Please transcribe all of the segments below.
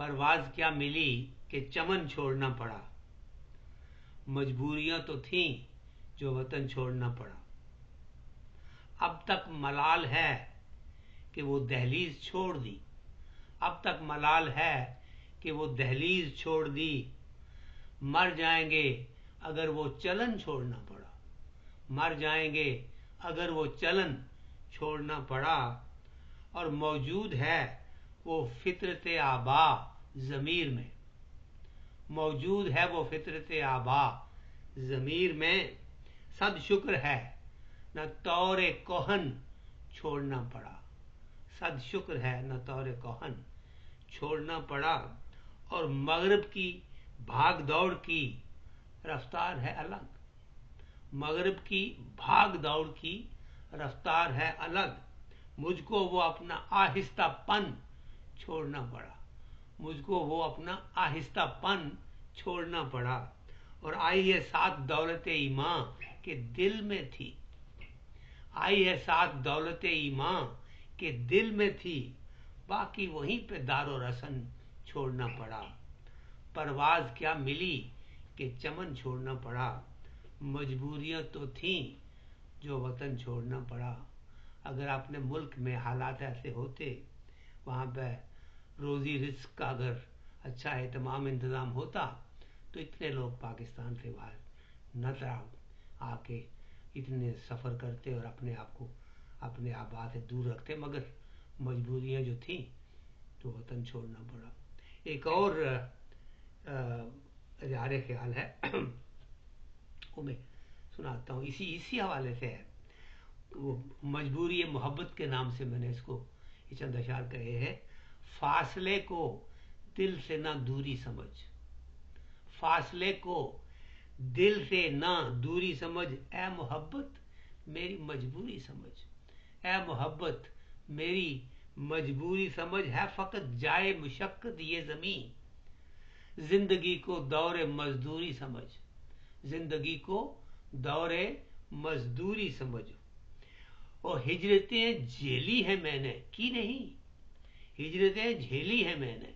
परवाज़ क्या मिली कि चमन छोड़ना पड़ा। मजबूरियां तो थीं जो वतन छोड़ना पड़ा। अब तक मलाल है कि वो दहलीज छोड़ दी। अब तक मलाल है कि वो दहलीज छोड़ दी। मर जाएंगे अगर वो चलन छोड़ना पड़ा। मर जाएंगे अगर वो चलन छोड़ना पड़ा। और मौजूद है वो फितरत आबा ज़मीर में। मौजूद है वो फितरत आबा ज़मीर में। सद शुक्र है न तौर कोहन छोड़ना पड़ा। सद शुक्र है न तौर कोहन छोड़ना पड़ा। और मगरिब की भाग दौड़ की रफ्तार है अलग। मगरिब की भाग दौड़ की रफ्तार है अलग। मुझको वो अपना आहिस्तापन छोड़ना पड़ा। मुझको वो अपना आहिस्तापन छोड़ना पड़ा। और आई है साथ दौलत ईमान के दिल में थी। आई है साथ दौलत ईमान के दिल में थी। बाकी वहीं पे दारो रसन छोड़ना पड़ा। परवाज़ क्या मिली कि चमन छोड़ना पड़ा। मजबूरियां तो थीं जो वतन छोड़ना पड़ा। अगर अपने मुल्क में हालात ऐसे होते, वहाँ पे रोज़ी रिज़्क का अगर अच्छा एहतमाम इंतज़ाम होता, तो इतने लोग पाकिस्तान से बाहर न आके इतने सफ़र करते और अपने आप को अपने आबाद से दूर रखते। मगर मजबूरियां जो थीं तो वतन छोड़ना पड़ा। एक और इज़हार ख्याल है वो मैं सुनाता हूँ, इसी हवाले से है। वो मजबूरी मोहब्बत के नाम से मैंने इसको ये चंद अशार कहे हैं। फासले को दिल से ना दूरी समझ। फासले को दिल से ना दूरी समझ। ए मोहब्बत मेरी मजबूरी समझ। ए मोहब्बत मेरी मजबूरी समझ। है फ़कत जाए मुशक्क़त ये ज़मीन। जिंदगी को दौरे मजदूरी समझ। जिंदगी को दौरे मजदूरी समझ। और हिजरतें झेली है मैंने की नहीं। हिजरतें झेली है मैंने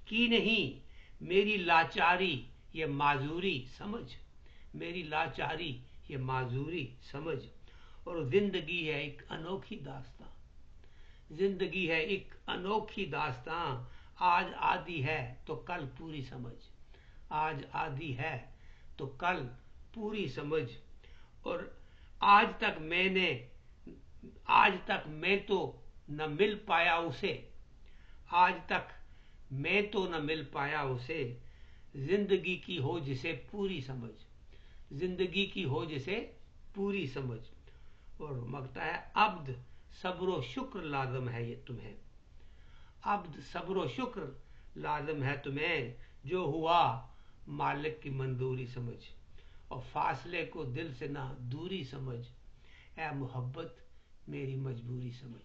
की नहीं। मेरी लाचारी ये माजूरी समझ। मेरी लाचारी ये माजूरी समझ। और जिंदगी है एक अनोखी दास्तां। जिंदगी है एक अनोखी दास्तां। आज आधी है तो कल पूरी समझ। आज आधी है तो कल पूरी समझ। और आज तक मैं तो न मिल पाया उसे। आज तक मैं तो न मिल पाया उसे। जिंदगी की हो जिसे पूरी समझ। जिंदगी की हो जिसे पूरी समझ। और मगता है अब्द सब्र शुक्र लाजम है ये तुम्हें। अब्द सब्र शुक्र लाजम है तुम्हें। जो हुआ मालिक की मंजूरी समझ। और फासले को दिल से ना दूरी समझ। ए मोहब्बत मेरी मजबूरी समझ।